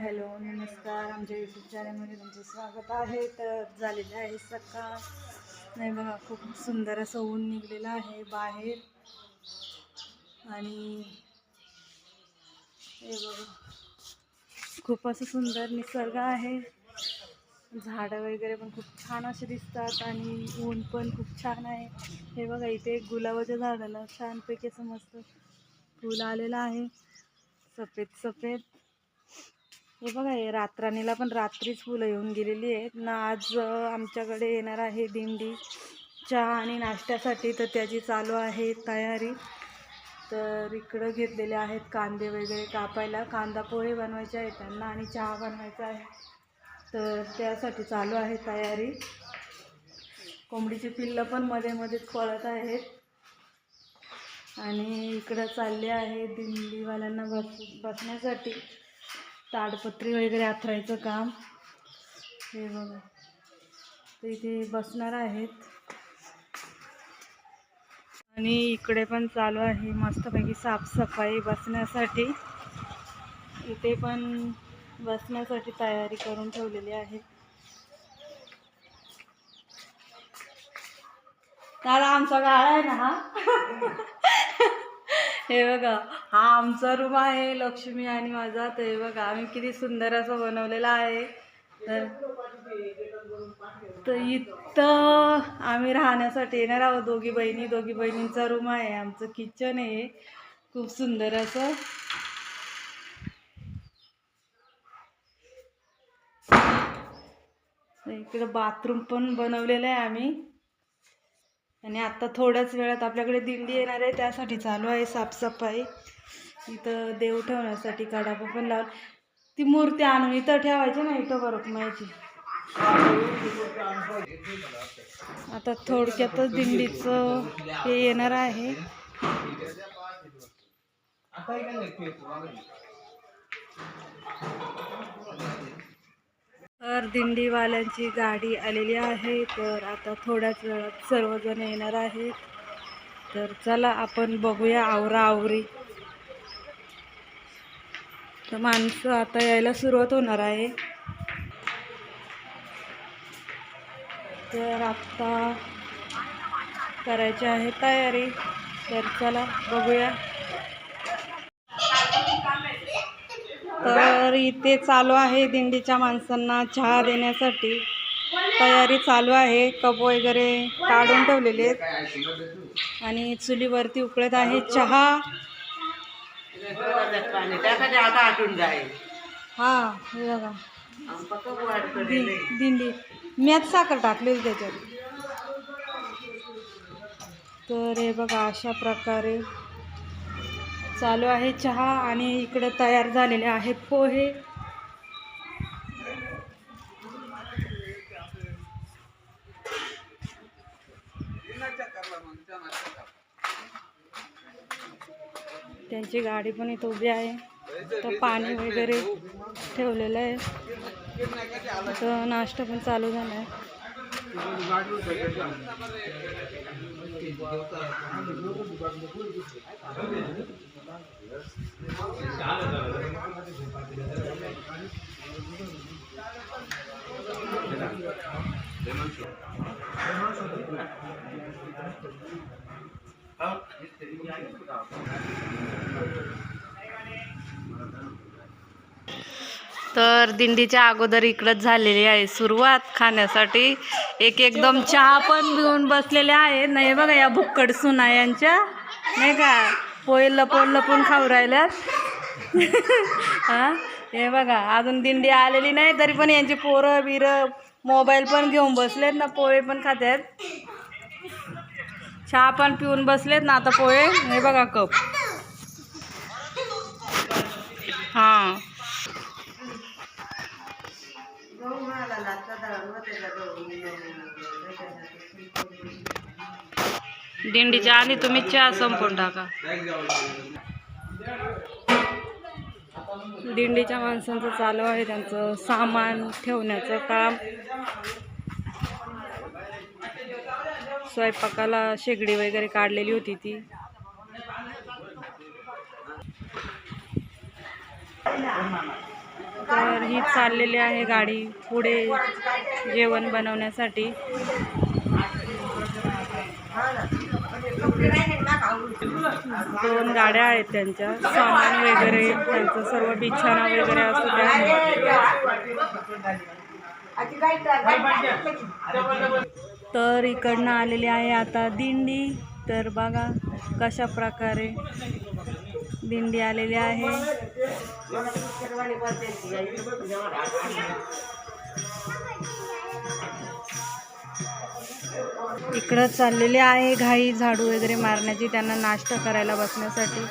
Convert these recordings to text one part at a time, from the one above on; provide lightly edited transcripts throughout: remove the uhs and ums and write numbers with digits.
Hello नमस्कार, आमच्या YouTube चॅनलमध्ये तुमचं स्वागत आहे. तर झालेलं आहे सकाळ. नाही बघा, खूप सुंदर असं ऊन निघलेलं आहे बाहेर. आणि हे बघा, खूप असं सुंदर निसर्ग आहे. झाडं वगैरे पण खूप छान असे दिसतात आणि ऊन पण खूप छान आहे. हे बघा, इथे गुलाबाच्या झाडाला छानपैकी असं मस्त फूल आलेलं आहे, सफेद सफेद. हे बघा, हे रातराणीला पण रात्रीच फुलं येऊन गेलेली आहेत ना. आज आमच्याकडे येणार आहे दिंडी चहा आणि नाश्त्यासाठी, तर त्याची चालू आहे तयारी. तर इकडं घेतलेले आहेत कांदे वगैरे कापायला. कांदा पोहे बनवायचे आहेत त्यांना आणि चहा बनवायचा आहे, तर त्यासाठी चालू आहे तयारी. कोंबडीची पिल्लं पण मध्ये मध्येच पळत आहेत. आणि इकडं चालले आहे दिंडीवाल्यांना बसण्यासाठी ताडपत्री वगैरे आथरायचं काम. हे बघा, तर इथे बसणार आहेत. आणि इकडे पण चालू आहे मस्तपैकी साफसफाई बसण्यासाठी. इथे पण बसण्यासाठी तयारी करून ठेवलेली आहे. दादा, आमचा गाळा आहे ना हा. हे बघा, हा आमचा रूम आहे, लक्ष्मी आणि माझा. तर हे बघा, आम्ही किती सुंदर असं बनवलेलं आहे. तर इथं आम्ही राहण्यासाठी येणार आहोत. दोघी बहिणींचा रूम आहे. आमचं किचन आहे खूप सुंदर असं. इकडं बाथरूम पण बनवलेलं आहे आम्ही. आणि आता थोड्याच वेळात आपल्याकडे दिंडी येणार आहे, त्यासाठी चालू आहे साफसफाई. इथं देव ठेवण्यासाठी कडापा पण लाव. ती मूर्ती आणून इथं ठेवायची ना, इथं बरकमायची. आता थोडक्यातच दिंडीचं हे येणार आहे. तर दिंडीवाल्यांची गाडी आलेली आहे. तर आता थोड्याच वेळात सर्वजण येणार आहेत. तर चला आपण बघूया आवराआवरी. तर माणसं आता यायला सुरुवात होणार आहे. तर आता करायची आहे तयारी. तर चला बघूया. तर इथे चालू आहे दिंडीच्या माणसांना चहा देण्यासाठी तयारी चालू आहे. कप वगैरे काढून ठेवलेले आहेत आणि चुलीवरती उकळत आहे चहा. हा, हे बघा, दिंडी मीच साखर टाकलेली त्याच्यात. तर हे बघा, अशा प्रकारे चालू आहे चहा. आणि इकडे तयार झालेले आहेत पोहे. त्यांची गाडी पण इथं उभी आहे. तर पाणी वगैरे ठेवलेलं आहे. तर नाश्ता पण चालू झाला आहे. तर दिंडीच्या अगोदर इकडंच झालेली आहे सुरुवात खाण्यासाठी. एकदम चहा पण घेऊन बसलेले आहेत. नाही बघा, या भुक्कड सुना यांच्या, नाही का, पोहे लपून लपून खाऊ राहिल्यात. हा, हे बघा, अजून दिंडी आलेली नाही तरी पण यांची पोरं बिरं मोबाईल पण घेऊन बसलेत ना, पोहे पण खात्यात, चहा पण पिऊन बसलेत ना. आता पोहे, हे बघा कप. हां, दिंडीच्या आधी तुम्ही चहा संपवून टाका. दिंडीच्या माणसांचं चालू आहे त्यांचं सामान ठेवण्याचं काम. स्वयंपाकाला शेगडी वगैरे काढलेली होती ती. तर ही चाललेली आहे गाडी पुढे जेवण बनवण्यासाठी. 2 गाड्या आहेत त्यांच्या, सामान वगैरे त्यांचं सर्व बिछाना वगैरे असतो त्या. तर इकडनं आलेली आहे आता दिंडी. तर बघा कशा प्रकारे दिंडी आलेली आहे. इकडं चाललेले आहे घाई झाडू वगैरे मारण्याची, त्यांना नाश्ता करायला बसण्यासाठी.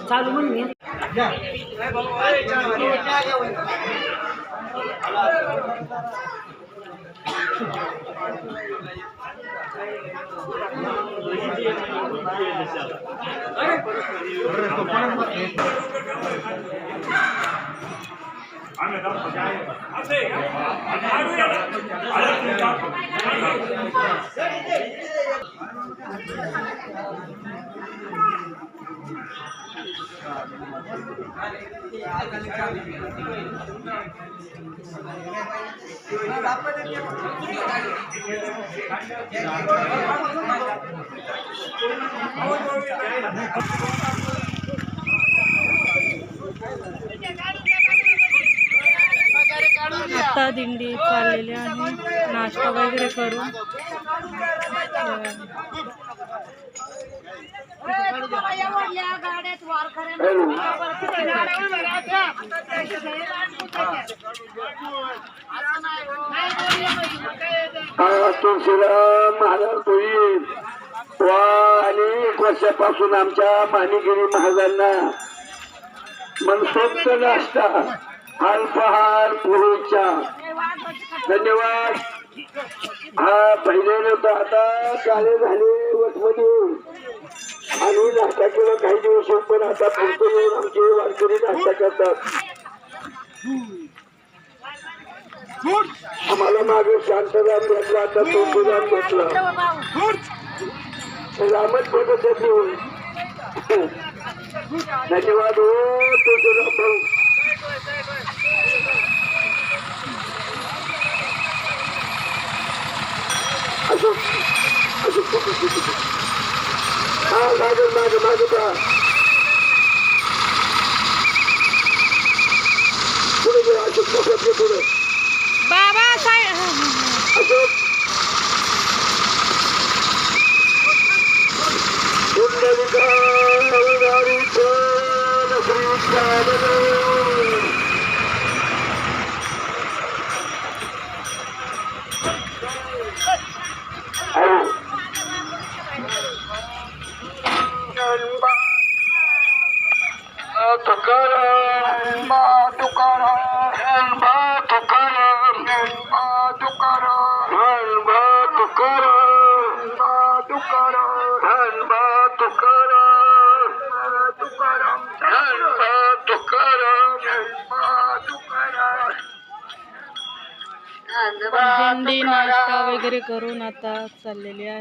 चालू म्हणून आता दिंडी चाललेली आहे, नाश्ता वगैरे करून तुळशीराम महाराज होईल वा अनेक वर्षापासून आमच्या मानिगिरी महाराजांना मनसोक्त नाश्ता अल्पहार पुरेचा धन्यवाद. हा पहिले लोक आता काळे झाले वटमध्ये आणि नाश्ता केला काही दिवस पण आता पुढचे येऊन आमचे वारकरी नाश्ता करतात. आम्हाला मागे शांतराम भेटला, आता तुळशीराम भेटला, रामच भेटत येऊन धन्यवाद हो तुळशीराम भाऊ. हा मागे मागे मागे का पुढे गे अशोक पुढे बाबा अशोक दिंडी नाश्ता वगैरे करून आता चाललेली आहे.